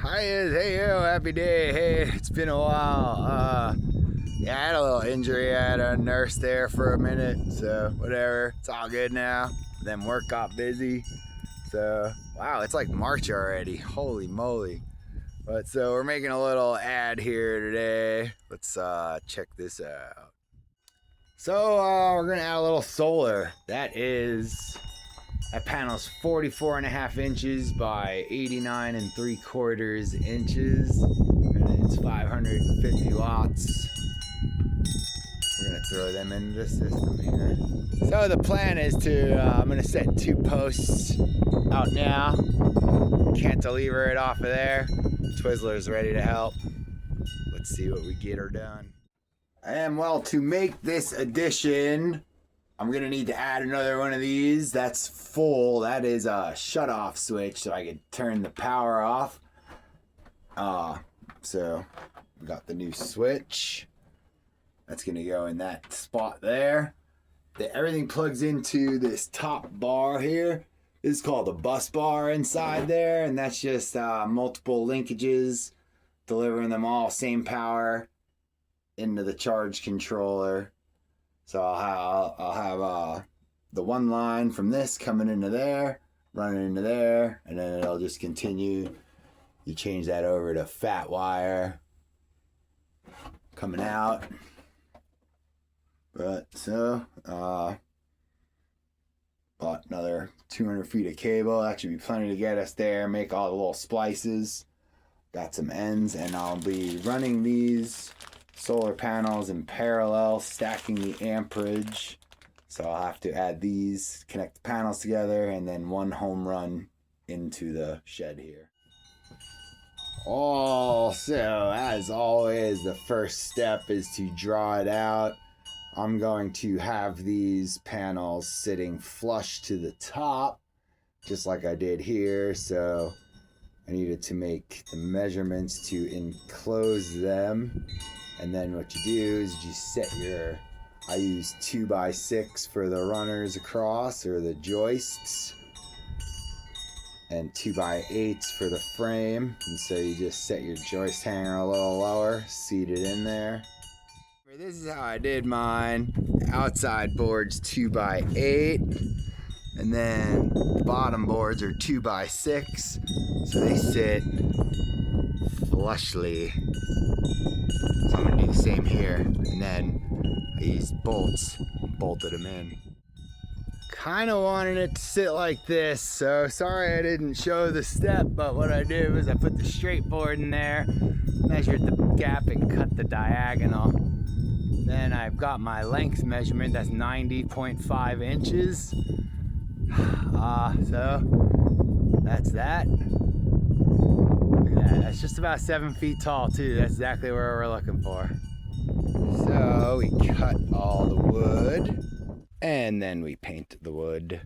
Hi, hey, yo, happy day. Hey, it's been a while. Yeah, I had a little injury. I had a nurse there for a minute, so whatever. It's all good now. Then work got busy. So, wow, it's like March already. Holy moly. But so we're making a little ad here today. Let's check this out. So, we're gonna add a little solar. That panel's 44 and a half inches by 89 and 3/4 inches, and it's 550 watts. We're gonna throw them into the system here. So the plan is I'm gonna set 2 posts out now, cantilever it off of there. Twizzler's ready to help. Let's see what we get her done. And well, to make this addition, I'm gonna need to add another one of these. That's full. That is a shut-off switch, so I can turn the power off. So we got the new switch. That's gonna go in that spot there. Everything plugs into this top bar here. This is called a bus bar inside there, and that's just multiple linkages, delivering them all same power into the charge controller. So I'll have the one line from this coming into there, running into there, and then it'll just continue. You change that over to fat wire coming out. But so, bought another 200 feet of cable. That should be plenty to get us there. Make all the little splices. Got some ends, and I'll be running these solar panels in parallel, stacking the amperage. So I'll have to add these, connect the panels together, and then one home run into the shed here. So as always, the first step is to draw it out. I'm going to have these panels sitting flush to the top, just like I did here. So I needed to make the measurements to enclose them. And then what you do is you set I use 2x6 for the runners across, or the joists, and 2x8s for the frame. And so you just set your joist hanger a little lower, seat it in there. This is how I did mine. Outside boards 2x8, and then the bottom boards are 2x6, so they sit flushly. So I'm gonna do the same here, and then I used bolts, bolted them in. Kind of wanted it to sit like this, so sorry I didn't show the step, but what I did was I put the straight board in there, measured the gap and cut the diagonal. Then I've got my length measurement, that's 90.5 inches. So that's that. Yeah, that's just about 7 feet tall too. That's exactly where we're looking for. So we cut all the wood, and then we paint the wood.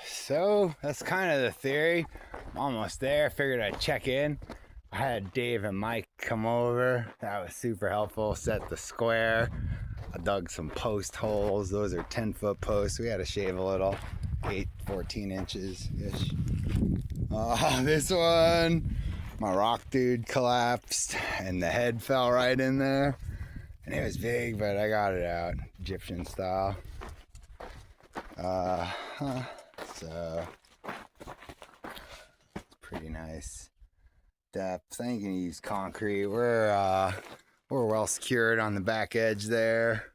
So that's kind of the theory. I'm almost there. Figured I'd check in. I had Dave and Mike come over. That was super helpful. Set the square. I dug some post holes. Those are 10-foot posts. We had to shave a little, 14 inches-ish. This one, my rock dude collapsed and the head fell right in there. And it was big, but I got it out, Egyptian style. So, it's pretty nice depth. I think you can use concrete. We're well secured on the back edge there.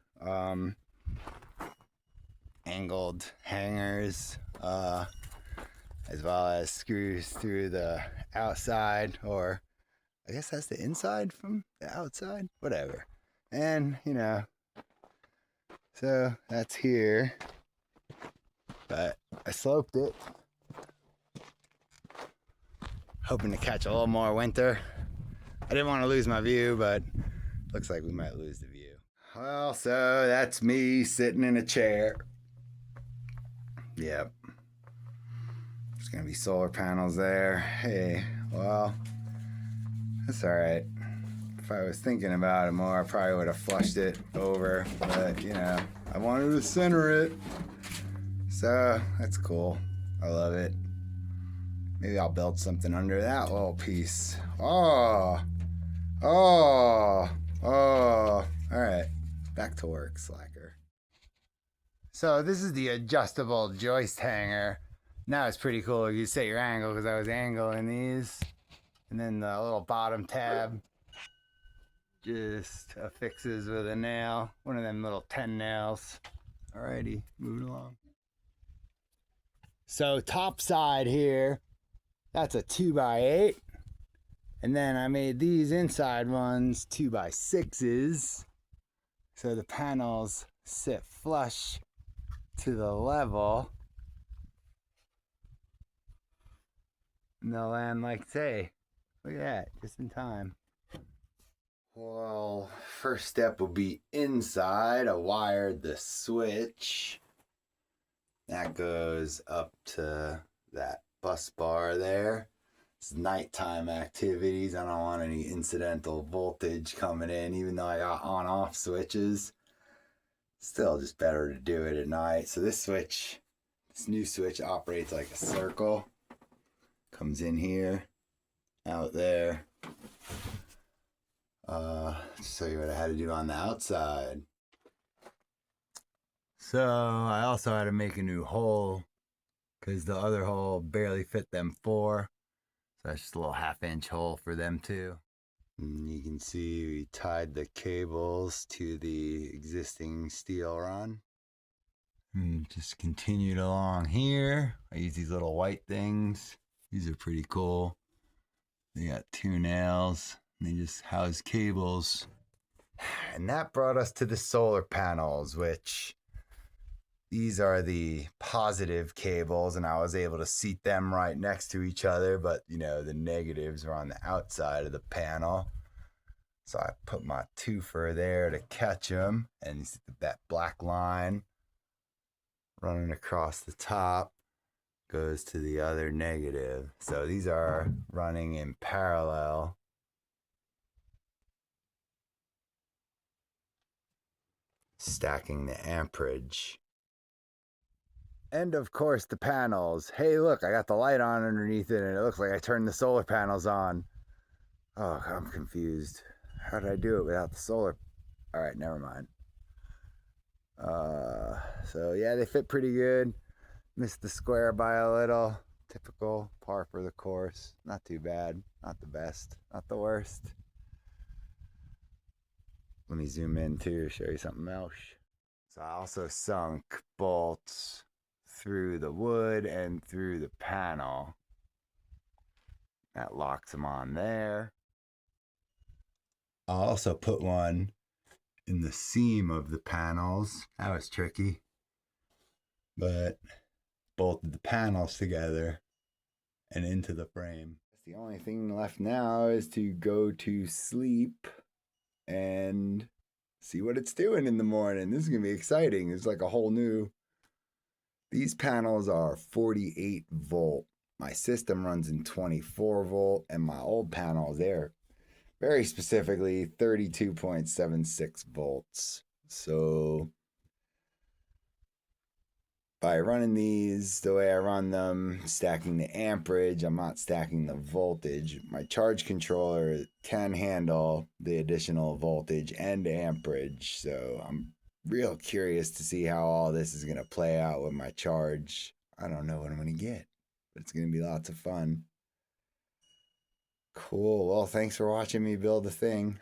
Angled hangers, as well as screws through the outside, or I guess that's the inside from the outside, whatever. And so that's here, but I sloped it, hoping to catch a little more winter. I didn't want to lose my view, but looks like we might lose the view. Well, so that's me sitting in a chair. Yep. There's gonna be solar panels there. Hey, well, that's all right. If I was thinking about it more, I probably would have flushed it over, but I wanted to center it. So that's cool. I love it. Maybe I'll build something under that little piece. Oh, oh, oh. All right, back to work, slacker. So this is the adjustable joist hanger. Now it's pretty cool. You set your angle because I was angling these. And then the little bottom tab just affixes with a nail. One of them little 10 nails. Alrighty, moving along. So top side here, that's a 2x8. And then I made these inside ones 2x6s. So the panels sit flush to the level. And they'll land like say. Look at that, just in time. Well, first step will be inside. I wired the switch. That goes up to that bus bar there. It's nighttime activities. I don't want any incidental voltage coming in, even though I got on-off switches. Still just better to do it at night. So this new switch operates like a circle. Comes in here, out there. Show you what I had to do on the outside. So I also had to make a new hole because the other hole barely fit them 4. So that's just a little 1/2-inch hole for them too. And you can see we tied the cables to the existing steel run. And just continued along here. I use these little white things. These are pretty cool. They got 2 nails. And they just house cables. And that brought us to the solar panels, which these are the positive cables, and I was able to seat them right next to each other, but you know, the negatives are on the outside of the panel. So I put my twofer there to catch them, and you see that black line running across the top goes to the other negative. So these are running in parallel. Stacking the amperage. And of course the panels. Hey, look, I got the light on underneath it and it looks like I turned the solar panels on. Oh, I'm confused. How did I do it without the solar? All right, never mind. So yeah, they fit pretty good. Missed the square by a little. Typical, par for the course. Not too bad. Not the best. Not the worst. Let me zoom in too to show you something else. So I also sunk bolts through the wood and through the panel. That locks them on there. I also put one in the seam of the panels. That was tricky. But bolted the panels together and into the frame. The only thing left now is to go to sleep and see what it's doing in the morning. This is going to be exciting. It's like a whole new... These panels are 48 volt. My system runs in 24 volt, and my old panels, they're very specifically 32.76 volts. So by running these the way I run them, stacking the amperage, I'm not stacking the voltage. My charge controller can handle the additional voltage and amperage. So I'm real curious to see how all this is going to play out with my charge. I don't know what I'm going to get, but it's going to be lots of fun. Cool. Well, thanks for watching me build the thing.